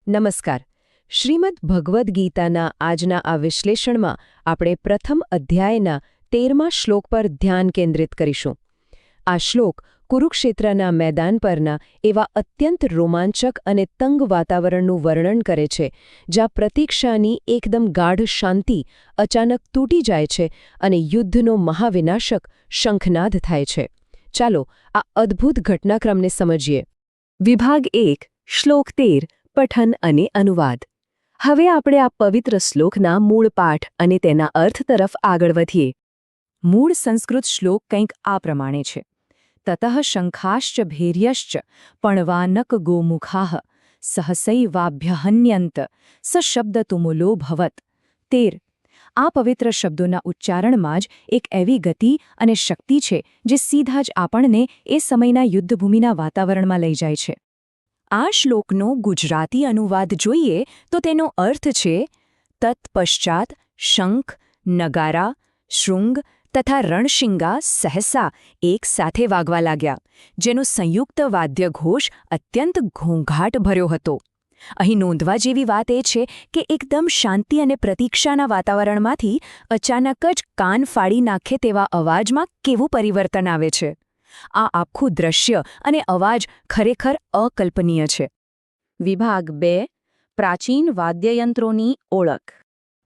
નમસ્કાર. શ્રીમદ ભગવદ્ ગીતાના આજના આ વિશ્લેષણમાં આપણે પ્રથમ અધ્યાયના 13મા શ્લોક પર ધ્યાન કેન્દ્રિત કરીશું. આ શ્લોક કુરુક્ષેત્રના મેદાન પરના એવા અત્યંત રોમાંચક અને તંગ વાતાવરણનું વર્ણન કરે છે, જ્યાં પ્રતીક્ષાની એકદમ ગાઢ શાંતિ અચાનક તૂટી જાય છે અને યુદ્ધનો મહાવિનાશક શંખનાદ થાય છે. ચાલો આ અદ્ભુત ઘટનાક્રમને સમજીએ. વિભાગ 1, શ્લોક 13, પઠન અને અનુવાદ. હવે આપણે આ પવિત્ર શ્લોકના મૂળ પાઠ અને તેના અર્થ તરફ આગળ વધીએ. મૂળ સંસ્કૃત શ્લોક કંઈક આ પ્રમાણે છે. તતઃ શંખાશ્ચ ભૈર્યશ્ચ પણવાનક ગોમુખાઃ સહસૈવાભ્યહન્યંત સશબ્દતુમુલો ભવત. 13. આ પવિત્ર શબ્દોના ઉચ્ચારણમાં જ એક એવી ગતિ અને શક્તિ છે જે સીધા જ આપણને એ સમયના યુદ્ધભૂમિના વાતાવરણમાં લઈ જાય છે. આ શ્લોકનો ગુજરાતી અનુવાદ જોઈએ તો તેનો અર્થ છે, તત્પશ્ચાત શંખ, નગારા, શૃંગ તથા રણશિંગા સહસા એક સાથે વાગવા લાગ્યા, જેનો સંયુક્ત વાદ્યઘોષ અત્યંત ઘોંઘાટભર્યો હતો. અહીં નોંધવા જેવી વાત એ છે કે એકદમ શાંતિ અને પ્રતીક્ષાના વાતાવરણમાંથી અચાનક જ કાન ફાડી નાખે તેવા અવાજમાં કેવું પરિવર્તન આવે છે. આ આખું દ્રશ્ય અને અવાજ ખરેખર અકલ્પનીય છે. વિભાગ 2, પ્રાચીન વાદ્યયંત્રોની ઓળખ.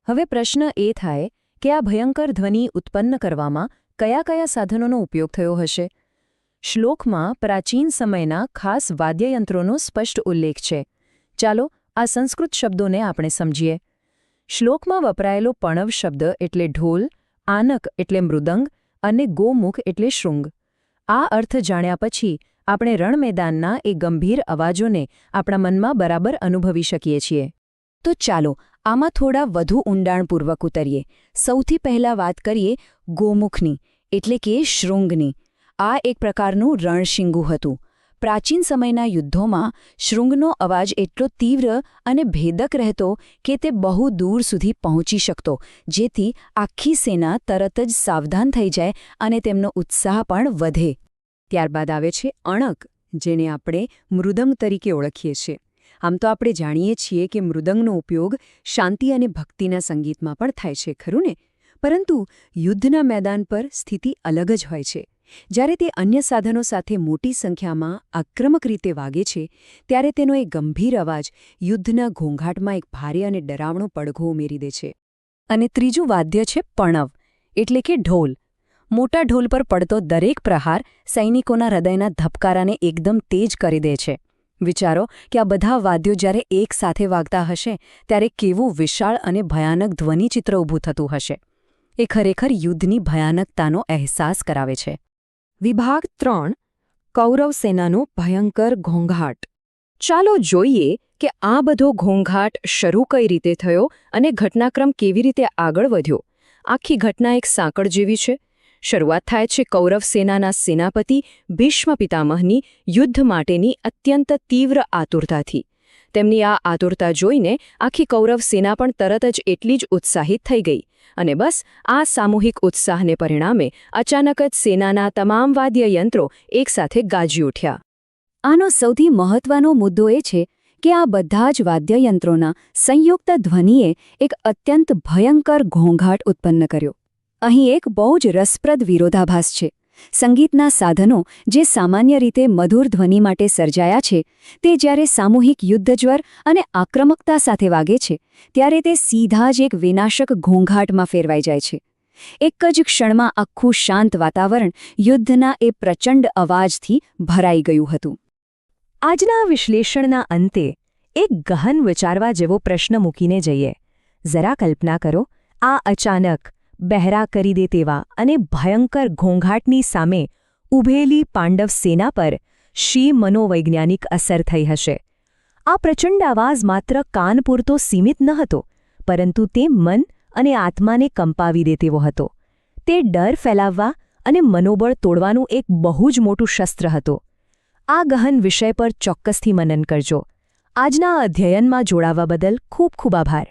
હવે પ્રશ્ન એ થાય કે આ ભયંકર ધ્વનિ ઉત્પન્ન કરવામાં કયા કયા સાધનોનો ઉપયોગ થયો હશે? શ્લોકમાં પ્રાચીન સમયના ખાસ વાદ્યયંત્રોનો સ્પષ્ટ ઉલ્લેખ છે. ચાલો આ સંસ્કૃત શબ્દોને આપણે સમજીએ. શ્લોકમાં વપરાયેલો પણવ શબ્દ એટલે ઢોલ, આનક એટલે મૃદંગ અને ગોમુખ એટલે શૃંગ. આ અર્થ જાણ્યા પછી આપણે રણમેદાનના એ ગંભીર અવાજોને આપણા મનમાં બરાબર અનુભવી શકીએ છીએ. તો ચાલો આમાં થોડા વધુ ઊંડાણપૂર્વક ઉતરીએ. સૌથી પહેલાં વાત કરીએ ગોમુખની, એટલે કે શૃંગની. આ એક પ્રકારનું રણશિંગુ હતું. પ્રાચીન સમયના યુદ્ધોમાં શૃંગનો અવાજ એટલો તીવ્ર અને ભેદક રહેતો કે તે બહુ દૂર સુધી પહોંચી શકતો, જેથી આખી સેના તરત જ સાવધાન થઈ જાય અને તેમનો ઉત્સાહ પણ વધે. ત્યારબાદ આવે છે અણક, જેને આપણે મૃદંગ તરીકે ઓળખીએ છીએ. આમ તો આપણે જાણીએ છીએ કે મૃદંગનો ઉપયોગ શાંતિ અને ભક્તિના સંગીતમાં પણ થાય છે, ખરું ને? પરંતુ યુદ્ધના મેદાન પર સ્થિતિ અલગ જ હોય છે. જ્યારે તે અન્ય સાધનો સાથે મોટી સંખ્યામાં આક્રમક રીતે વાગે છે, ત્યારે તેનો એક ગંભીર અવાજ યુદ્ધના ઘોંઘાટમાં એક ભારે અને ડરાવણો પડઘો ઉમેરી દે છે. અને ત્રીજું વાદ્ય છે પણવ, એટલે કે ઢોલ. મોટા ઢોલ પર પડતો દરેક પ્રહાર સૈનિકોના હૃદયના ધબકારાને એકદમ તેજ કરી દે છે. વિચારો કે આ બધા વાદ્યો જ્યારે એક સાથે વાગતા હશે ત્યારે કેવું વિશાળ અને ભયાનક ધ્વનિચિત્ર ઊભું થતું હશે. એ ખરેખર યુદ્ધની ભયાનકતાનો અહેસાસ કરાવે છે. વિભાગ 3, કૌરવ સેનાનો ભયંકર ઘોંઘાટ. ચાલો જોઈએ કે આ બધો ઘોંઘાટ શરૂ કઈ રીતે થયો અને ઘટનાક્રમ કેવી રીતે આગળ વધ્યો. આખી ઘટના એક સાંકળ જેવી છે. શરૂઆત થાય છે કૌરવ સેનાના સેનાપતિ ભીષ્મ પિતામહની યુદ્ધ માટેની અત્યંત તીવ્ર આતુરતાથી. તેમની આ આતુરતા જોઈને આખી કૌરવ સેના પણ તરત જ એટલી જ ઉત્સાહિત થઈ ગઈ. અને બસ આ સામૂહિક ઉત્સાહને પરિણામે અચાનક જ સેનાના તમામ વાદ્યયંત્રો એકસાથે ગાજી ઉઠ્યા. આનો સૌથી મહત્વનો મુદ્દો એ છે કે આ બધા જ વાદ્યયંત્રોના સંયુક્ત ધ્વનિએ એક અત્યંત ભયંકર ઘોંઘાટ ઉત્પન્ન કર્યો. અહીં એક બહુ જ રસપ્રદ વિરોધાભાસ છે. સંગીતના સાધનો જે સામાન્ય રીતે મધુર ધ્વનિ માટે સર્જાયા છે, તે જ્યારે સામૂહિક યુદ્ધજ્વર અને આક્રમકતા સાથે વાગે છે, ત્યારે તે સીધા જ એક વિનાશક ઘોંઘાટમાં ફેરવાઈ જાય છે. એક જ ક્ષણમાં આખું શાંત વાતાવરણ યુદ્ધના એ પ્રચંડ અવાજથી ભરાઈ ગયું હતું. આજના વિશ્લેષણના અંતે એક ગહન વિચારવા જેવો પ્રશ્ન મૂકીને જઈએ. જરા કલ્પના કરો, આ અચાનક બહેરા કરી દે તેવા અને ભયંકર ઘોંઘાટની સામે ઊભેલી પાંડવ સેના પર શી મનોવૈજ્ઞાનિક અસર થઈ હશે. આ પ્રચંડ અવાજ માત્ર કાન પૂરતો સીમિત ન હતો, પરંતુ તે મન અને આત્માને કંપાવી દે તેવો હતો. તે ડર ફેલાવવા અને મનોબળ તોડવાનું એક બહુ જ મોટું શસ્ત્ર હતો. આ ગહન વિષય પર ચોક્કસથી મનન કરજો. આજના અધ્યયનમાં જોડાવા બદલ ખૂબ ખૂબ આભાર.